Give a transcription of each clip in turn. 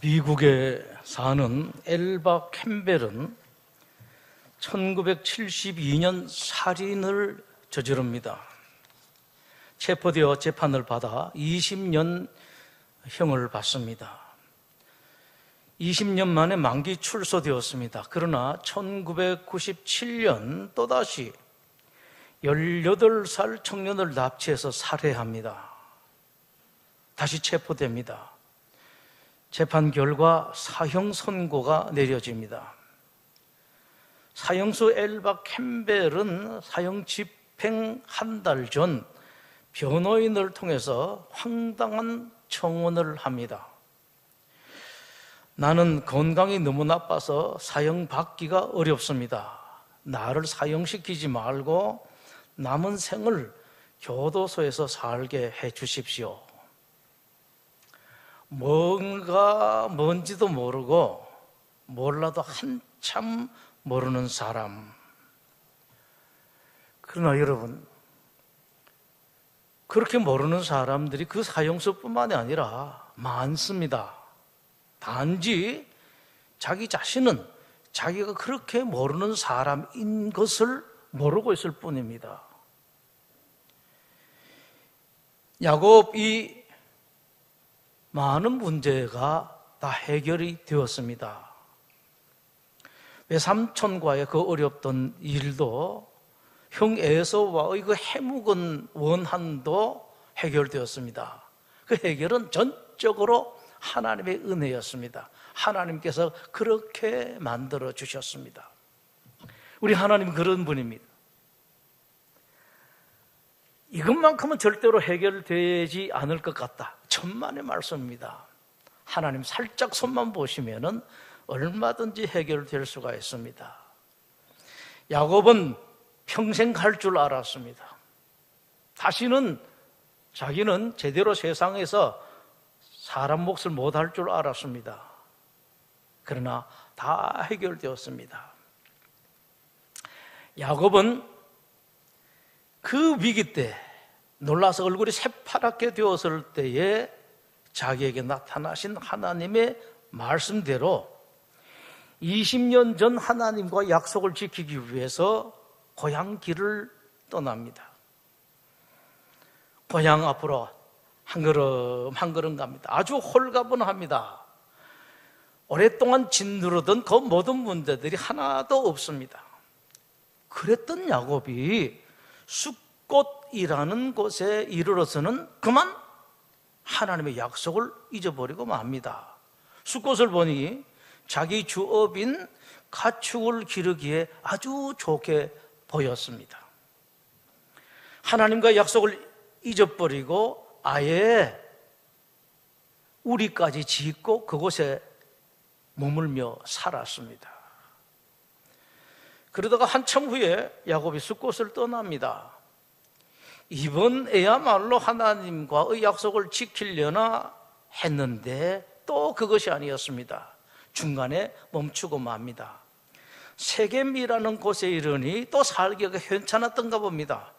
미국에 사는 엘바 캠벨은 1972년 살인을 저지릅니다. 체포되어 재판을 받아 20년 형을 받습니다. 20년 만에 만기 출소되었습니다. 그러나 1997년 또다시 18살 청년을 납치해서 살해합니다. 다시 체포됩니다. 재판 결과 사형 선고가 내려집니다. 사형수 엘바 캠벨은 사형 집행 한 달 전 변호인을 통해서 황당한 청원을 합니다. 나는 건강이 너무 나빠서 사형 받기가 어렵습니다. 나를 사형시키지 말고 남은 생을 교도소에서 살게 해 주십시오. 뭔지도 모르고 몰라도 한참 모르는 사람. 그러나 여러분, 그렇게 모르는 사람들이 그 사형수뿐만이 아니라 많습니다. 단지 자기 자신은 자기가 그렇게 모르는 사람인 것을 모르고 있을 뿐입니다. 야곱이 많은 문제가 다 해결이 되었습니다. 외삼촌과의 그 어렵던 일도 형 에서와의 그 해묵은 원한도 해결되었습니다. 그 해결은 전적으로 하나님의 은혜였습니다. 하나님께서 그렇게 만들어 주셨습니다. 우리 하나님은 그런 분입니다. 이것만큼은 절대로 해결되지 않을 것 같다. 천만의 말씀입니다. 하나님 살짝 손만 보시면은 얼마든지 해결될 수가 있습니다. 야곱은 평생 갈 줄 알았습니다. 다시는 자기는 제대로 세상에서 사람 몫을 못할 줄 알았습니다. 그러나 다 해결되었습니다. 야곱은 그 위기 때 놀라서 얼굴이 새파랗게 되었을 때에 자기에게 나타나신 하나님의 말씀대로 20년 전 하나님과 약속을 지키기 위해서 고향 길을 떠납니다. 고향 앞으로 한 걸음 한 걸음 갑니다. 아주 홀가분합니다. 오랫동안 짓누르던 그 모든 문제들이 하나도 없습니다. 그랬던 야곱이 숫꽃이라는 곳에 이르러서는 그만 하나님의 약속을 잊어버리고 맙니다. 숫꽃을 보니 자기 주업인 가축을 기르기에 아주 좋게 보였습니다. 하나님과 약속을 잊어버리고 아예 우리까지 짓고 그곳에 머물며 살았습니다. 그러다가 한참 후에 야곱이 숫곳을 떠납니다. 이번에야말로 하나님과의 약속을 지키려나 했는데 또 그것이 아니었습니다. 중간에 멈추고 맙니다. 세겜이라는 곳에 이르니 또 살기가 괜찮았던가 봅니다.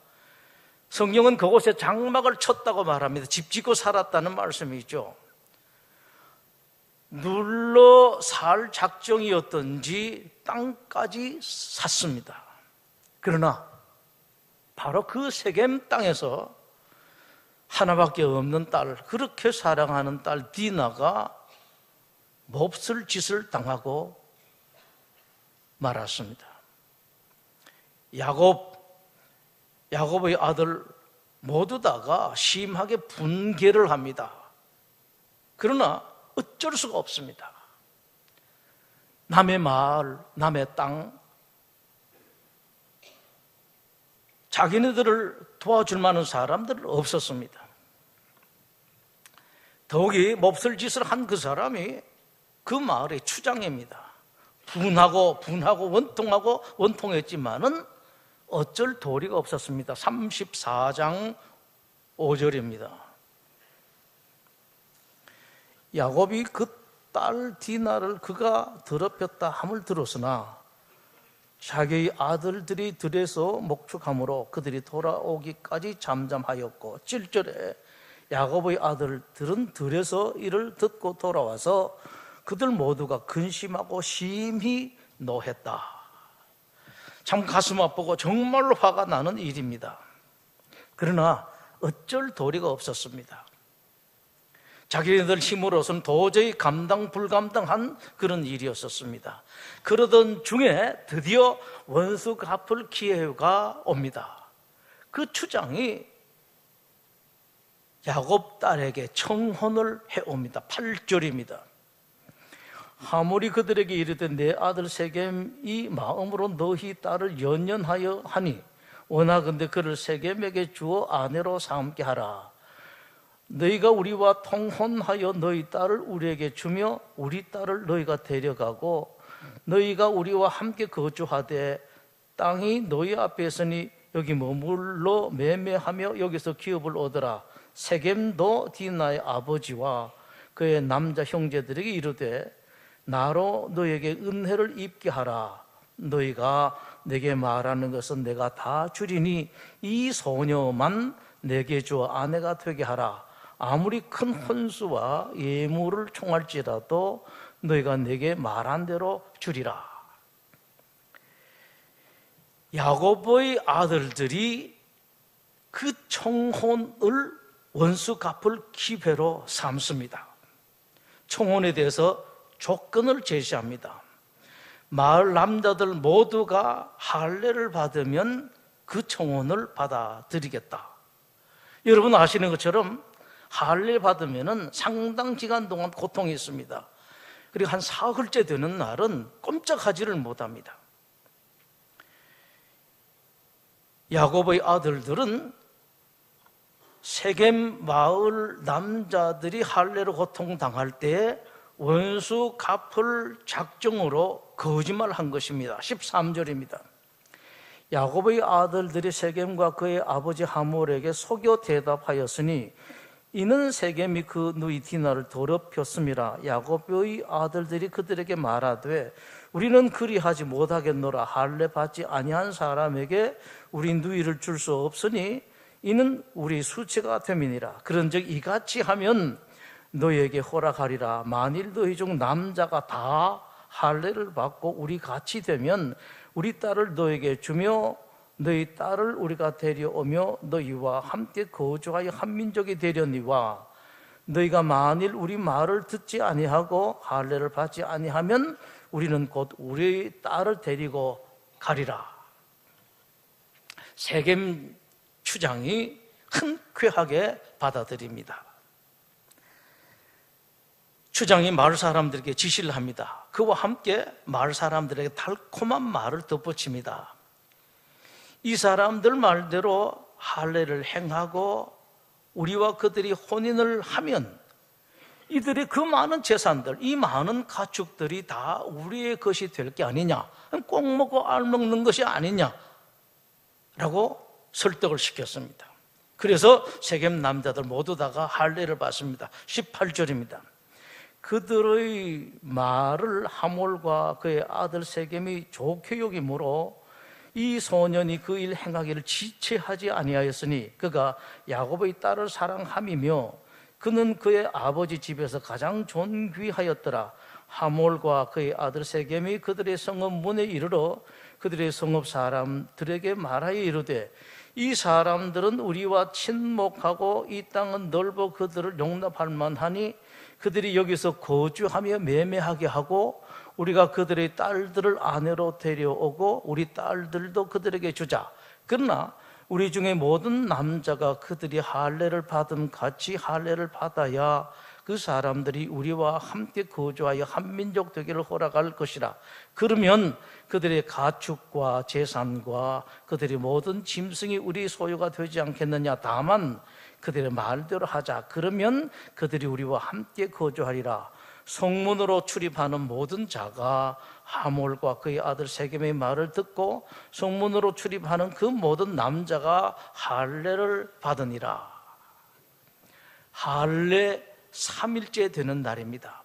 성경은 그곳에 장막을 쳤다고 말합니다. 집 짓고 살았다는 말씀이죠. 눌러 살 작정이었던지 땅까지 샀습니다. 그러나 바로 그 세겜 땅에서 하나밖에 없는 딸, 그렇게 사랑하는 딸 디나가 몹쓸 짓을 당하고 말았습니다. 야곱의 아들 모두 다가 심하게 분개를 합니다. 그러나 어쩔 수가 없습니다. 남의 마을, 남의 땅, 자기네들을 도와줄 만한 사람들은 없었습니다. 더욱이 몹쓸 짓을 한 그 사람이 그 마을의 추장입니다. 분하고 원통했지만은 어쩔 도리가 없었습니다. 34장 5절입니다. 야곱이 그 딸 디나를 그가 더럽혔다 함을 들었으나 자기의 아들들이 들에서 목축함으로 그들이 돌아오기까지 잠잠하였고 7절에 야곱의 아들들은 들에서 이를 듣고 돌아와서 그들 모두가 근심하고 심히 노했다. 참 가슴 아프고 정말로 화가 나는 일입니다. 그러나 어쩔 도리가 없었습니다. 자기네들 힘으로서는 도저히 감당 불감당한 그런 일이었었습니다. 그러던 중에 드디어 원수 갚을 기회가 옵니다. 그 추장이 야곱 딸에게 청혼을 해옵니다. 8절입니다. 하몰이 그들에게 이르되 내 아들 세겜이 마음으로 너희 딸을 연연하여 하니 원하건대 그를 세겜에게 주어 아내로 삼게 하라. 너희가 우리와 통혼하여 너희 딸을 우리에게 주며 우리 딸을 너희가 데려가고 너희가 우리와 함께 거주하되 땅이 너희 앞에 있으니 여기 머물러 매매하며 여기서 기업을 얻으라. 세겜도 디나의 아버지와 그의 남자 형제들에게 이르되 나로 너희에게 은혜를 입게 하라. 너희가 내게 말하는 것은 내가 다 주리니 이 소녀만 내게 주어 아내가 되게 하라. 아무리 큰 혼수와 예물을 청할지라도 너희가 내게 말한 대로 주리라. 야곱의 아들들이 그 청혼을 원수 갚을 기회로 삼습니다. 청혼에 대해서 조건을 제시합니다. 마을 남자들 모두가 할례를 받으면 그 청혼을 받아들이겠다. 여러분 아시는 것처럼 할례 받으면 상당 기간 동안 고통이 있습니다. 그리고 한 사흘째 되는 날은 꼼짝하지를 못합니다. 야곱의 아들들은 세겜 마을 남자들이 할례로 고통당할 때에 원수 갚을 작정으로 거짓말한 것입니다. 13절입니다. 야곱의 아들들이 세겜과 그의 아버지 하몰에게 속여 대답하였으니 이는 세겜이 그 누이 디나를 더럽혔음이라. 야곱의 아들들이 그들에게 말하되 우리는 그리하지 못하겠노라. 할례 받지 아니한 사람에게 우리 누이를 줄 수 없으니 이는 우리 수치가 됨이니라. 그런즉 이같이 하면 너희에게 허락하리라. 만일 너희 중 남자가 다 할례를 받고 우리 같이 되면 우리 딸을 너에게 주며 너희 딸을 우리가 데려오며 너희와 함께 거주하여 한 민족이 되려니와 너희가 만일 우리 말을 듣지 아니하고 할례를 받지 아니하면 우리는 곧 우리 딸을 데리고 가리라. 세겜 추장이 흔쾌하게 받아들입니다. 추장이 마을 사람들에게 지시를 합니다. 그와 함께 마을 사람들에게 달콤한 말을 덧붙입니다. 이 사람들 말대로 할례를 행하고 우리와 그들이 혼인을 하면 이들의 그 많은 재산들, 이 많은 가축들이 다 우리의 것이 될 게 아니냐, 꼭 먹고 알 먹는 것이 아니냐라고 설득을 시켰습니다. 그래서 세겜 남자들 모두 다가 할례를 받습니다. 18절입니다. 그들의 말을 하몰과 그의 아들 세겜이 좋게 여기므로 이 소년이 그 일 행하기를 지체하지 아니하였으니 그가 야곱의 딸을 사랑함이며 그는 그의 아버지 집에서 가장 존귀하였더라. 하몰과 그의 아들 세겜이 그들의 성읍 문에 이르러 그들의 성읍 사람들에게 말하여 이르되 이 사람들은 우리와 친목하고 이 땅은 넓어 그들을 용납할 만하니 그들이 여기서 거주하며 매매하게 하고 우리가 그들의 딸들을 아내로 데려오고 우리 딸들도 그들에게 주자. 그러나 우리 중에 모든 남자가 그들이 할례를 받은 같이 할례를 받아야 그 사람들이 우리와 함께 거주하여 한 민족 되기를 허락할 것이라. 그러면 그들의 가축과 재산과 그들의 모든 짐승이 우리 소유가 되지 않겠느냐. 다만 그들의 말대로 하자. 그러면 그들이 우리와 함께 거주하리라. 성문으로 출입하는 모든 자가 하몰과 그의 아들 세겜의 말을 듣고 성문으로 출입하는 그 모든 남자가 할례를 받으니라. 할례 3일째 되는 날입니다.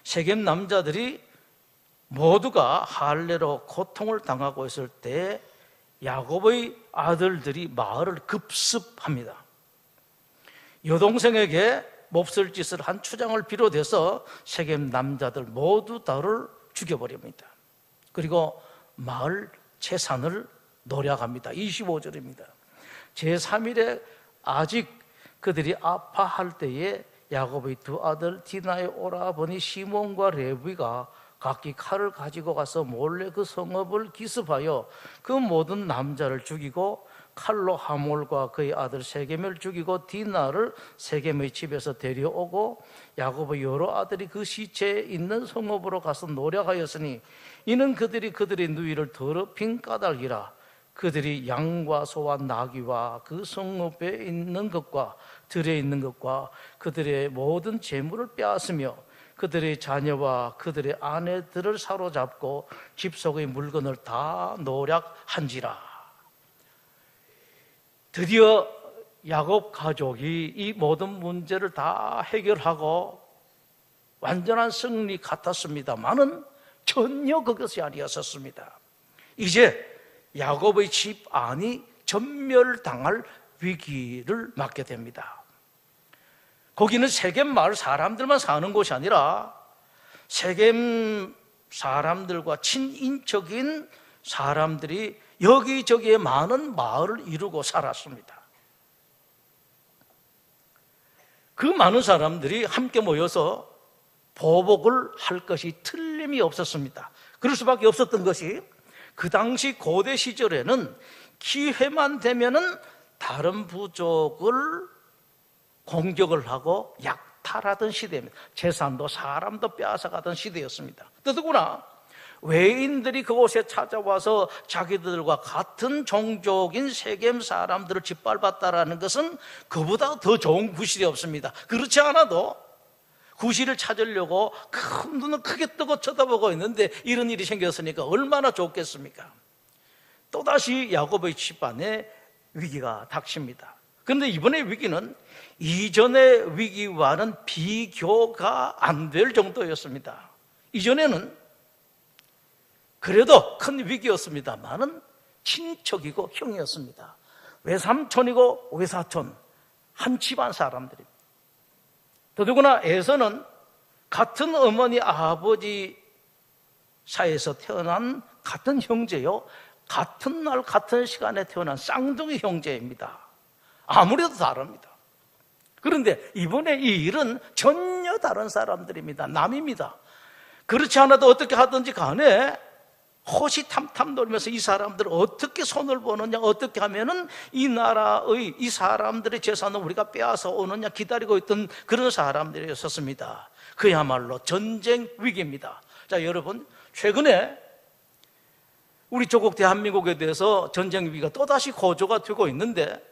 세겜 남자들이 모두가 할례로 고통을 당하고 있을 때 야곱의 아들들이 마을을 급습합니다. 여동생에게 몹쓸 짓을 한 추장을 비롯해서 세겜 남자들 모두 다를 죽여버립니다. 그리고 마을 재산을 노략합니다. 25절입니다. 제3일에 아직 그들이 아파할 때에 야곱의 두 아들 디나의 오라버니 시몬과 레위가 각기 칼을 가지고 가서 몰래 그 성읍을 기습하여 그 모든 남자를 죽이고 칼로 하몰과 그의 아들 세겜을 죽이고 디나를 세겜의 집에서 데려오고 야곱의 여러 아들이 그 시체에 있는 성읍으로 가서 노략하였으니 이는 그들이 그들의 누이를 더럽힌 까닭이라. 그들이 양과 소와 나귀와 그 성읍에 있는 것과 들에 있는 것과 그들의 모든 재물을 빼앗으며 그들의 자녀와 그들의 아내들을 사로잡고 집 속의 물건을 다 노략한지라. 드디어 야곱 가족이 이 모든 문제를 다 해결하고 완전한 승리 같았습니다만은 전혀 그것이 아니었었습니다. 이제 야곱의 집안이 전멸당할 위기를 맞게 됩니다. 거기는 세겜 마을 사람들만 사는 곳이 아니라 세겜 사람들과 친인척인 사람들이 여기저기에 많은 마을을 이루고 살았습니다. 그 많은 사람들이 함께 모여서 보복을 할 것이 틀림이 없었습니다. 그럴 수밖에 없었던 것이 그 당시 고대 시절에는 기회만 되면은 다른 부족을 공격을 하고 약탈하던 시대입니다. 재산도 사람도 빼앗아가던 시대였습니다. 더더구나 외인들이 그곳에 찾아와서 자기들과 같은 종족인 세겜 사람들을 짓밟았다라는 것은 그보다 더 좋은 구실이 없습니다. 그렇지 않아도 구실을 찾으려고 큰 눈을 크게 뜨고 쳐다보고 있는데 이런 일이 생겼으니까 얼마나 좋겠습니까? 또다시 야곱의 집안에 위기가 닥칩니다. 그런데 이번의 위기는 이전의 위기와는 비교가 안 될 정도였습니다. 이전에는 그래도 큰 위기였습니다만은 친척이고 형이었습니다. 외삼촌이고 외사촌, 한 집안 사람들입니다. 더더구나 에서는 같은 어머니 아버지 사이에서 태어난 같은 형제요, 같은 날 같은 시간에 태어난 쌍둥이 형제입니다. 아무래도 다릅니다. 그런데 이번에 이 일은 전혀 다른 사람들입니다. 남입니다. 그렇지 않아도 어떻게 하든지 간에 호시탐탐 돌면서 이 사람들을 어떻게 손을 보느냐, 어떻게 하면은 이 나라의 이 사람들의 재산을 우리가 빼앗아 오느냐 기다리고 있던 그런 사람들이었습니다. 그야말로 전쟁 위기입니다. 자, 여러분, 최근에 우리 조국 대한민국에 대해서 전쟁 위기가 또다시 고조가 되고 있는데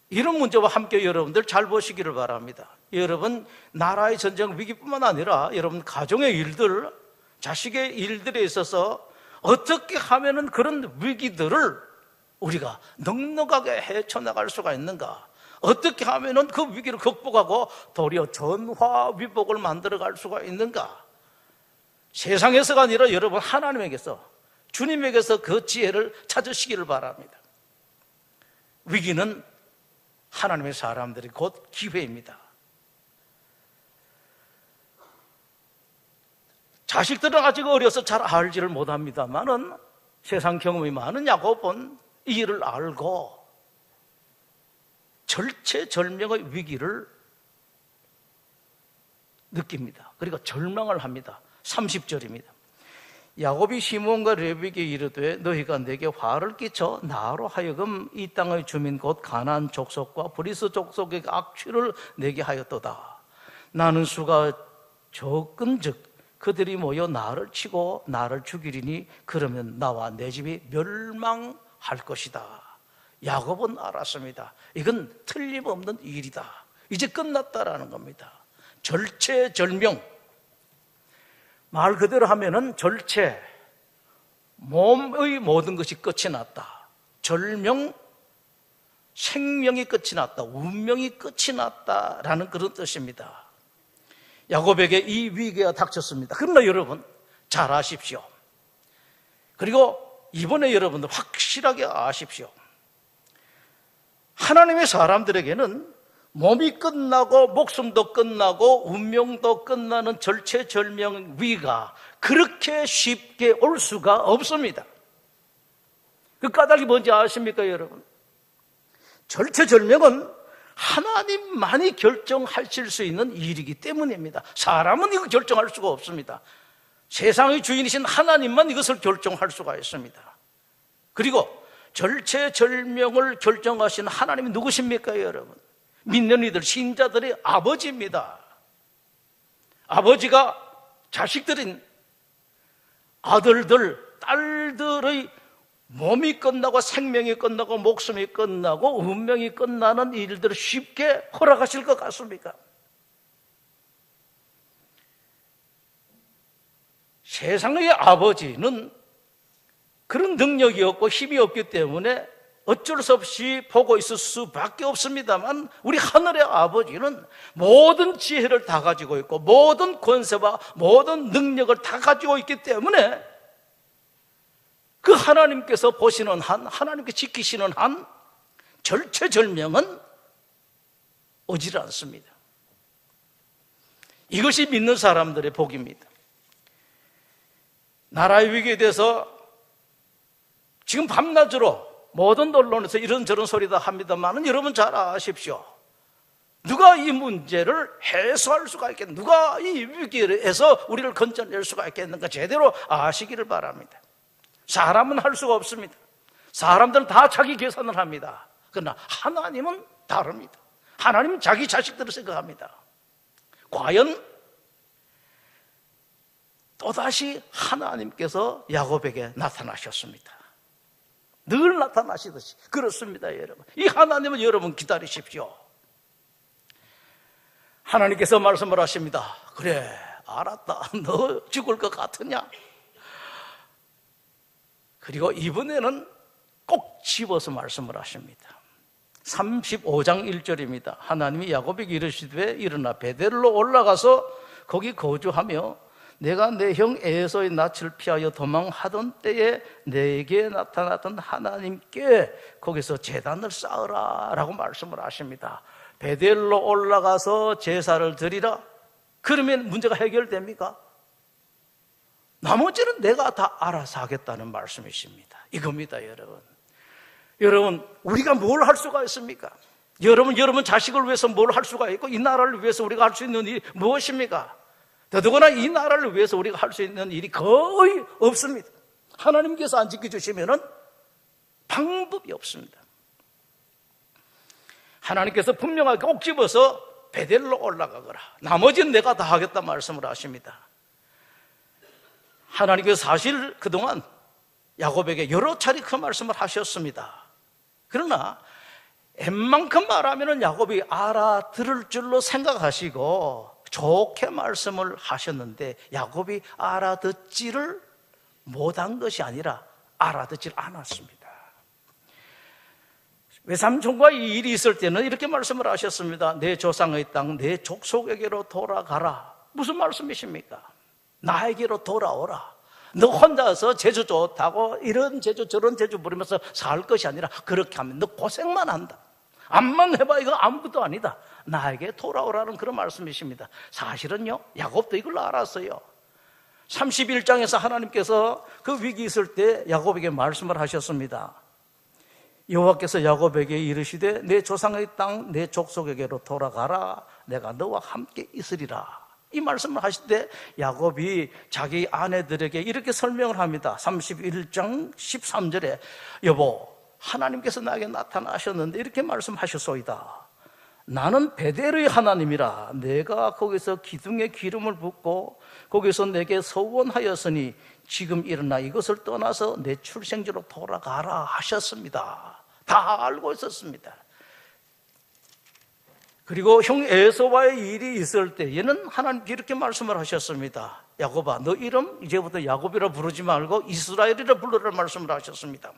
이런 문제와 함께 여러분들 잘 보시기를 바랍니다. 여러분, 나라의 전쟁 위기뿐만 아니라 여러분 가정의 일들, 자식의 일들에 있어서 어떻게 하면은 그런 위기들을 우리가 넉넉하게 헤쳐나갈 수가 있는가? 어떻게 하면은 그 위기를 극복하고 도리어 전화위복을 만들어갈 수가 있는가? 세상에서가 아니라 여러분 하나님에게서, 주님에게서 그 지혜를 찾으시기를 바랍니다. 위기는 하나님의 사람들이 곧 기회입니다. 자식들은 아직 어려서 잘 알지를 못합니다만은 세상 경험이 많은 야곱은 이 일을 알고 절체절명의 위기를 느낍니다. 그리고 절망을 합니다. 30절입니다. 야곱이 시몬과 레위에게 이르되 너희가 내게 화를 끼쳐 나로 하여금 이 땅의 주민 곧 가나안 족속과 브리스 족속의 악취를 내게 하였도다. 나는 수가 적은즉 그들이 모여 나를 치고 나를 죽이리니 그러면 나와 내 집이 멸망할 것이다. 야곱은 알았습니다. 이건 틀림없는 일이다. 이제 끝났다라는 겁니다. 절체절명. 말 그대로 하면은 절체, 몸의 모든 것이 끝이 났다. 절명, 생명이 끝이 났다. 운명이 끝이 났다라는 그런 뜻입니다. 야곱에게 이 위기가 닥쳤습니다. 그러나 여러분 잘 아십시오. 그리고 이번에 여러분들 확실하게 아십시오. 하나님의 사람들에게는 몸이 끝나고 목숨도 끝나고 운명도 끝나는 절체절명 위가 그렇게 쉽게 올 수가 없습니다. 그 까닭이 뭔지 아십니까, 여러분? 절체절명은 하나님만이 결정하실 수 있는 일이기 때문입니다. 사람은 이거 결정할 수가 없습니다. 세상의 주인이신 하나님만 이것을 결정할 수가 있습니다. 그리고 절체절명을 결정하신 하나님이 누구십니까, 여러분? 믿는 이들, 신자들의 아버지입니다. 아버지가 자식들인 아들들, 딸들의 몸이 끝나고 생명이 끝나고 목숨이 끝나고 운명이 끝나는 일들을 쉽게 허락하실 것 같습니까? 세상의 아버지는 그런 능력이 없고 힘이 없기 때문에 어쩔 수 없이 보고 있을 수밖에 없습니다만, 우리 하늘의 아버지는 모든 지혜를 다 가지고 있고 모든 권세와 모든 능력을 다 가지고 있기 때문에 그 하나님께서 보시는 한, 하나님께 지키시는 한 절체절명은 오질 않습니다. 이것이 믿는 사람들의 복입니다. 나라의 위기에 대해서 지금 밤낮으로 모든 언론에서 이런저런 소리 다 합니다만, 여러분 잘 아십시오. 누가 이 문제를 해소할 수가 있겠는가, 누가 이 위기에서 우리를 건져낼 수가 있겠는가 제대로 아시기를 바랍니다. 사람은 할 수가 없습니다. 사람들은 다 자기 계산을 합니다. 그러나 하나님은 다릅니다. 하나님은 자기 자식들을 생각합니다. 과연 또다시 하나님께서 야곱에게 나타나셨습니다. 늘 나타나시듯이. 그렇습니다, 여러분. 이 하나님은 여러분 기다리십시오. 하나님께서 말씀을 하십니다. 그래, 알았다. 너 죽을 것 같으냐? 그리고 이번에는 꼭 집어서 말씀을 하십니다. 35장 1절입니다. 하나님이 야곱에게 이르시되 일어나 베델로 올라가서 거기 거주하며 내가 내 형 에서의 낯을 피하여 도망하던 때에 내게 나타났던 하나님께 거기서 제단을 쌓으라 라고 말씀을 하십니다. 베델로 올라가서 제사를 드리라. 그러면 문제가 해결됩니까? 나머지는 내가 다 알아서 하겠다는 말씀이십니다. 이겁니다, 여러분. 여러분, 우리가 뭘 할 수가 있습니까? 여러분 자식을 위해서 뭘 할 수가 있고, 이 나라를 위해서 우리가 할 수 있는 일이 무엇입니까? 더더구나 이 나라를 위해서 우리가 할 수 있는 일이 거의 없습니다. 하나님께서 안 지켜주시면 방법이 없습니다. 하나님께서 분명하게 꼭 집어서 베델로 올라가거라. 나머지는 내가 다 하겠다 말씀을 하십니다. 하나님께서 사실 그동안 야곱에게 여러 차례 그 말씀을 하셨습니다. 그러나 웬만큼 말하면 야곱이 알아들을 줄로 생각하시고 좋게 말씀을 하셨는데, 야곱이 알아듣지를 못한 것이 아니라 알아듣질 않았습니다. 외삼촌과 이 일이 있을 때는 이렇게 말씀을 하셨습니다. 내 조상의 땅, 내 족속에게로 돌아가라. 무슨 말씀이십니까? 나에게로 돌아오라. 너 혼자서 제주 좋다고 이런 제주 저런 제주 부리면서 살 것이 아니라, 그렇게 하면 너 고생만 한다. 암만 해봐 이거 아무것도 아니다. 나에게 돌아오라는 그런 말씀이십니다. 사실은요, 야곱도 이걸 알았어요. 31장에서 하나님께서 그 위기 있을 때 야곱에게 말씀을 하셨습니다. 여호와께서 야곱에게 이르시되 내 조상의 땅 내 족속에게로 돌아가라. 내가 너와 함께 있으리라. 이 말씀을 하실 때 야곱이 자기 아내들에게 이렇게 설명을 합니다. 31장 13절에 여보, 하나님께서 나에게 나타나셨는데 이렇게 말씀하셨소이다. 나는 베델의 하나님이라. 내가 거기서 기둥에 기름을 붓고 거기서 내게 서원하였으니 지금 일어나 이것을 떠나서 내 출생지로 돌아가라 하셨습니다. 다 알고 있었습니다. 그리고 형 에서와의 일이 있을 때에는 하나님께 이렇게 말씀을 하셨습니다. 야곱아, 너 이름 이제부터 야곱이라 부르지 말고 이스라엘이라 부르라 말씀을 하셨습니다.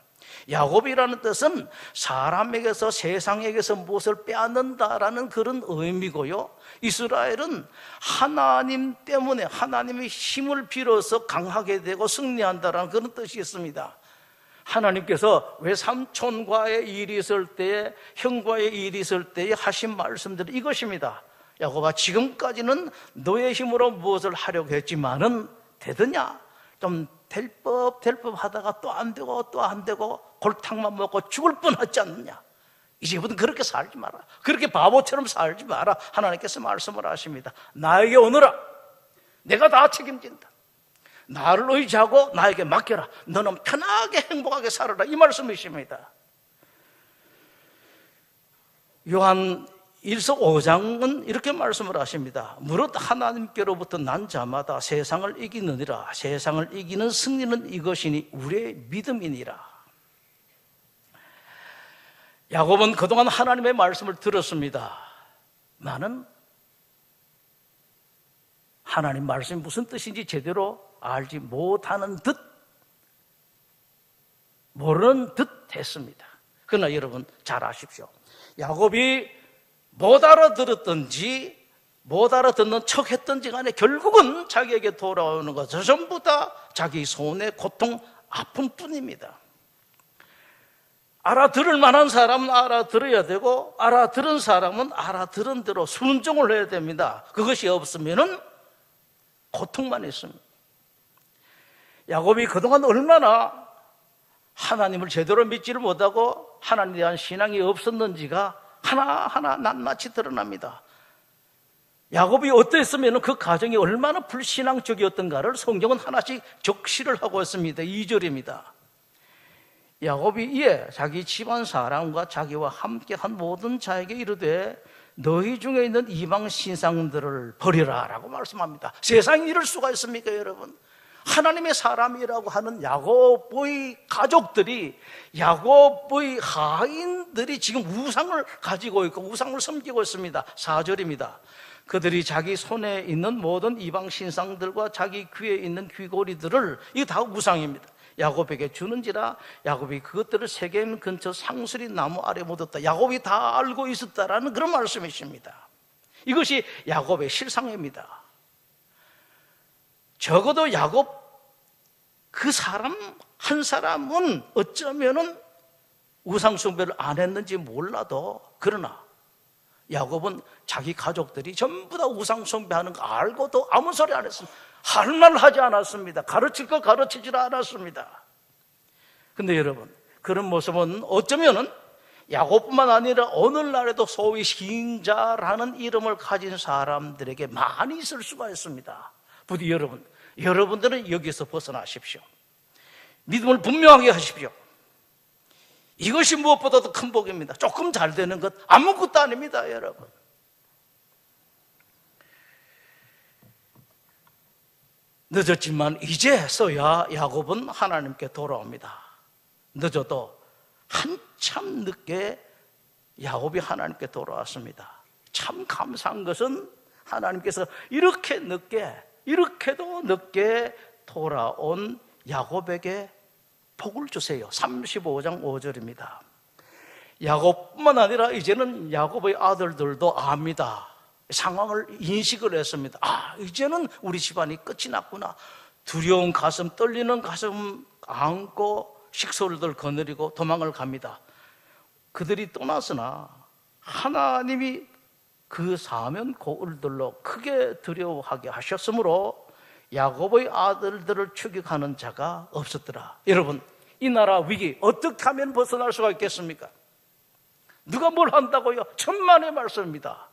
야곱이라는 뜻은 사람에게서, 세상에게서 무엇을 빼앗는다라는 그런 의미고요, 이스라엘은 하나님 때문에 하나님의 힘을 빌어서 강하게 되고 승리한다라는 그런 뜻이 있습니다. 하나님께서 왜 삼촌과의 일이 있을 때에, 형과의 일이 있을 때에 하신 말씀들이 이것입니다. 야곱아, 지금까지는 너의 힘으로 무엇을 하려고 했지만은 되더냐? 좀 될 법 하다가 또 안 되고 골탕만 먹고 죽을 뻔하지 않느냐? 이제부터는 그렇게 살지 마라. 그렇게 바보처럼 살지 마라. 하나님께서 말씀을 하십니다. 나에게 오너라. 내가 다 책임진다. 나를 의지하고 나에게 맡겨라. 너는 편하게 행복하게 살아라. 이 말씀이십니다. 요한 1서 5장은 이렇게 말씀을 하십니다. 무릇 하나님께로부터 난 자마다 세상을 이기느니라. 세상을 이기는 승리는 이것이니 우리의 믿음이니라. 야곱은 그동안 하나님의 말씀을 들었습니다. 나는 하나님 말씀이 무슨 뜻인지 제대로 알지 못하는 듯, 모르는 듯 했습니다. 그러나 여러분 잘 아십시오. 야곱이 못 알아들었든지 못 알아듣는 척 했든지 간에 결국은 자기에게 돌아오는 것은 전부 다 자기 손의 고통, 아픔뿐입니다. 알아들을 만한 사람은 알아들어야 되고, 알아들은 사람은 알아들은 대로 순종을 해야 됩니다. 그것이 없으면은 고통만 있습니다. 야곱이 그동안 얼마나 하나님을 제대로 믿지를 못하고 하나님에 대한 신앙이 없었는지가 하나하나 낱낱이 드러납니다. 야곱이 어땠으면 그 가정이 얼마나 불신앙적이었던가를 성경은 하나씩 적시를 하고 있습니다. 2절입니다. 야곱이 이에 자기 집안 사람과 자기와 함께한 모든 자에게 이르되 너희 중에 있는 이방 신상들을 버리라 라고 말씀합니다. 세상에 이럴 수가 있습니까, 여러분? 하나님의 사람이라고 하는 야곱의 가족들이, 야곱의 하인들이 지금 우상을 가지고 있고 우상을 섬기고 있습니다. 4절입니다. 그들이 자기 손에 있는 모든 이방 신상들과 자기 귀에 있는 귀고리들을, 이거 다 우상입니다, 야곱에게 주는지라. 야곱이 그것들을 세겜 근처 상수리 나무 아래 묻었다. 야곱이 다 알고 있었다라는 그런 말씀이십니다. 이것이 야곱의 실상입니다. 적어도 야곱 그 사람 한 사람은 어쩌면은 우상숭배를 안 했는지 몰라도, 그러나 야곱은 자기 가족들이 전부 다 우상숭배하는 거 알고도 아무 소리 안 했습니다. 할 말 하지 않았습니다. 가르칠 거 가르치질 않았습니다. 근데 여러분, 그런 모습은 어쩌면은 야곱뿐만 아니라 오늘날에도 소위 신자라는 이름을 가진 사람들에게 많이 있을 수가 있습니다. 부디 여러분들은 여기서 벗어나십시오. 믿음을 분명하게 하십시오. 이것이 무엇보다도 큰 복입니다. 조금 잘 되는 것 아무것도 아닙니다, 여러분. 늦었지만 이제서야 야곱은 하나님께 돌아옵니다. 늦어도 한참 늦게 야곱이 하나님께 돌아왔습니다. 참 감사한 것은 하나님께서 이렇게도 늦게 돌아온 야곱에게 복을 주세요. 35장 5절입니다. 야곱뿐만 아니라 이제는 야곱의 아들들도 압니다. 상황을 인식을 했습니다. 이제는 우리 집안이 끝이 났구나. 두려운 가슴, 떨리는 가슴 안고 식솔들 거느리고 도망을 갑니다. 그들이 떠났으나 하나님이 그 사면고을들로 크게 두려워하게 하셨으므로 야곱의 아들들을 추격하는 자가 없었더라. 여러분, 이 나라 위기 어떻게 하면 벗어날 수가 있겠습니까? 누가 뭘 한다고요? 천만의 말씀입니다.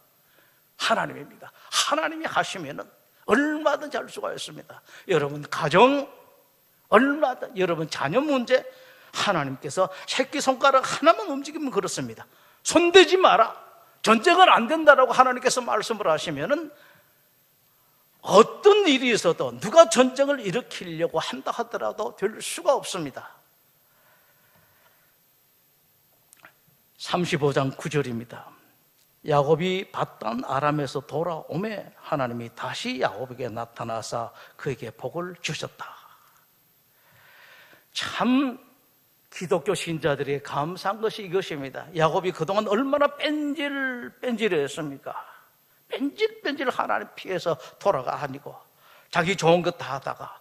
하나님입니다. 하나님이 하시면은 얼마든지 할 수가 있습니다. 여러분 가정, 여러분 자녀 문제, 하나님께서 새끼손가락 하나만 움직이면 그렇습니다. 손대지 마라, 전쟁은 안 된다라고 하나님께서 말씀을 하시면은 어떤 일이 있어도, 누가 전쟁을 일으키려고 한다 하더라도 될 수가 없습니다. 35장 9절입니다. 야곱이 밧단 아람에서 돌아오매 하나님이 다시 야곱에게 나타나사 그에게 복을 주셨다. 참 기독교 신자들이 감사한 것이 이것입니다. 야곱이 그동안 얼마나 뺀질했습니까? 뺀질 하나님 피해서 돌아가 아니고 자기 좋은 것 다 하다가,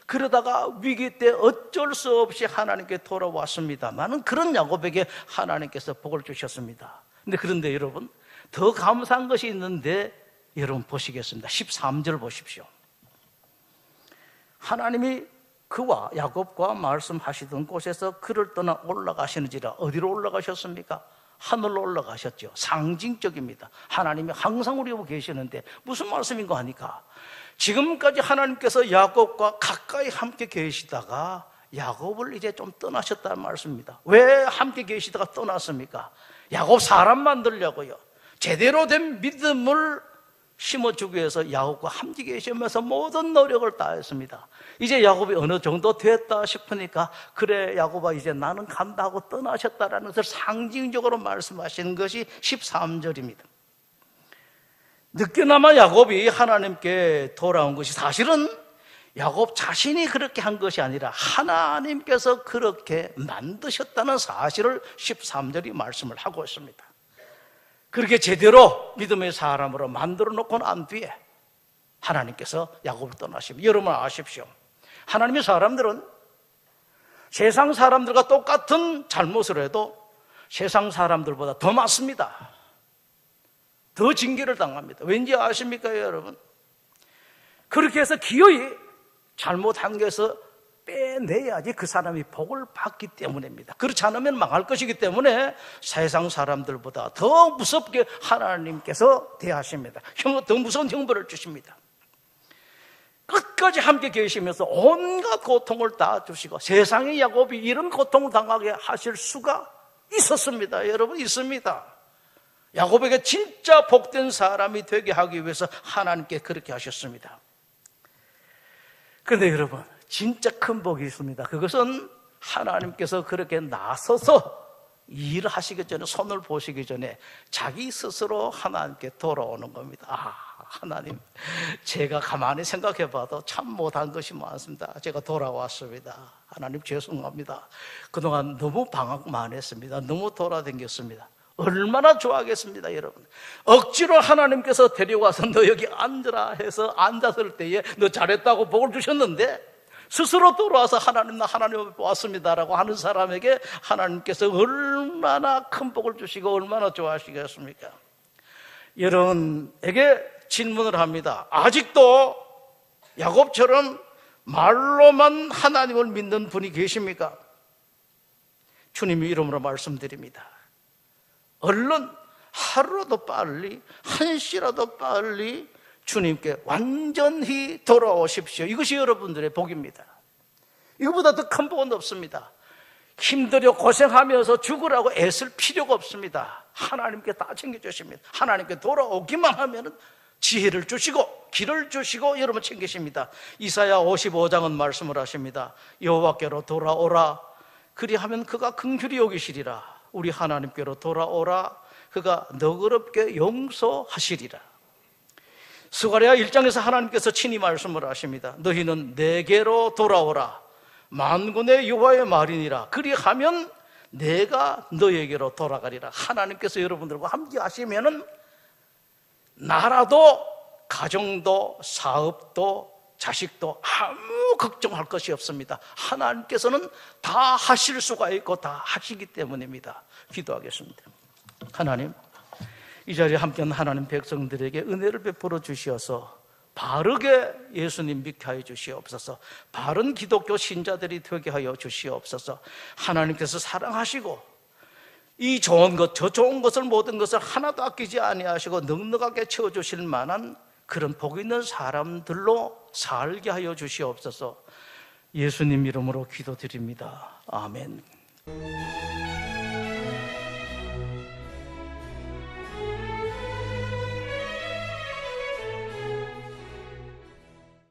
그러다가 위기 때 어쩔 수 없이 하나님께 돌아왔습니다만 그런 야곱에게 하나님께서 복을 주셨습니다. 그런데 여러분, 더 감사한 것이 있는데 여러분 보시겠습니다. 13절 보십시오. 하나님이 그와 야곱과 말씀하시던 곳에서 그를 떠나 올라가시는지라. 어디로 올라가셨습니까? 하늘로 올라가셨죠. 상징적입니다. 하나님이 항상 우리 보고 계시는데 무슨 말씀인가 하니까, 지금까지 하나님께서 야곱과 가까이 함께 계시다가 야곱을 이제 좀 떠나셨다는 말씀입니다. 왜 함께 계시다가 떠났습니까? 야곱 사람 만들려고요. 제대로 된 믿음을 심어주기 위해서 야곱과 함께 계시면서 모든 노력을 다했습니다. 이제 야곱이 어느 정도 됐다 싶으니까, 그래 야곱아 이제 나는 간다 하고 떠나셨다라는 것을 상징적으로 말씀하시는 것이 13절입니다. 늦게나마 야곱이 하나님께 돌아온 것이 사실은 야곱 자신이 그렇게 한 것이 아니라 하나님께서 그렇게 만드셨다는 사실을 13절이 말씀을 하고 있습니다. 그렇게 제대로 믿음의 사람으로 만들어 놓고 난 뒤에 하나님께서 야곱을 떠나시면, 여러분 아십시오, 하나님의 사람들은 세상 사람들과 똑같은 잘못을 해도 세상 사람들보다 더 많습니다. 더 징계를 당합니다. 왠지 아십니까 여러분? 그렇게 해서 기어이 잘못한 것에서 빼내야지 그 사람이 복을 받기 때문입니다. 그렇지 않으면 망할 것이기 때문에 세상 사람들보다 더 무섭게 하나님께서 대하십니다. 더 무서운 형벌을 주십니다. 끝까지 함께 계시면서 온갖 고통을 다 주시고, 세상의 야곱이 이런 고통을 당하게 하실 수가 있었습니다. 여러분, 있습니다. 야곱에게 진짜 복된 사람이 되게 하기 위해서 하나님께 그렇게 하셨습니다. 그런데 여러분, 진짜 큰 복이 있습니다. 그것은 하나님께서 그렇게 나서서 일을 하시기 전에, 손을 보시기 전에 자기 스스로 하나님께 돌아오는 겁니다. 하나님, 제가 가만히 생각해 봐도 참 못한 것이 많습니다. 제가 돌아왔습니다. 하나님 죄송합니다. 그동안 너무 방황만 했습니다. 너무 돌아다녔습니다. 얼마나 좋아하겠습니다 여러분. 억지로 하나님께서 데려와서 너 여기 앉으라 해서 앉았을 때에 너 잘했다고 복을 주셨는데, 스스로 돌아와서 하나님, 나 하나님 앞에 왔습니다라고 하는 사람에게 하나님께서 얼마나 큰 복을 주시고 얼마나 좋아하시겠습니까? 여러분에게 질문을 합니다. 아직도 야곱처럼 말로만 하나님을 믿는 분이 계십니까? 주님의 이름으로 말씀드립니다. 얼른 하루라도 빨리, 한시라도 빨리 주님께 완전히 돌아오십시오. 이것이 여러분들의 복입니다. 이거보다 더 큰 복은 없습니다. 힘들어 고생하면서 죽으라고 애쓸 필요가 없습니다. 하나님께 다 챙겨주십니다. 하나님께 돌아오기만 하면 지혜를 주시고 길을 주시고 여러분 챙기십니다. 이사야 55장은 말씀을 하십니다. 여호와께로 돌아오라. 그리하면 그가 긍휼히 여기시리라. 우리 하나님께로 돌아오라. 그가 너그럽게 용서하시리라. 스가랴 1장에서 하나님께서 친히 말씀을 하십니다. 너희는 내게로 돌아오라. 만군의 여호와의 말이니라. 그리하면 내가 너에게로 돌아가리라. 하나님께서 여러분들과 함께 하시면은 나라도 가정도 사업도 자식도 아무 걱정할 것이 없습니다. 하나님께서는 다 하실 수가 있고 다 하시기 때문입니다. 기도하겠습니다. 하나님, 이 자리에 함께한 하나님 백성들에게 은혜를 베풀어 주시어서 바르게 예수님 믿게 하여 주시옵소서. 바른 기독교 신자들이 되게 하여 주시옵소서. 하나님께서 사랑하시고 이 좋은 것 저 좋은 것을 모든 것을 하나도 아끼지 아니하시고 넉넉하게 채워주실 만한 그런 복 있는 사람들로 살게 하여 주시옵소서. 예수님 이름으로 기도드립니다. 아멘.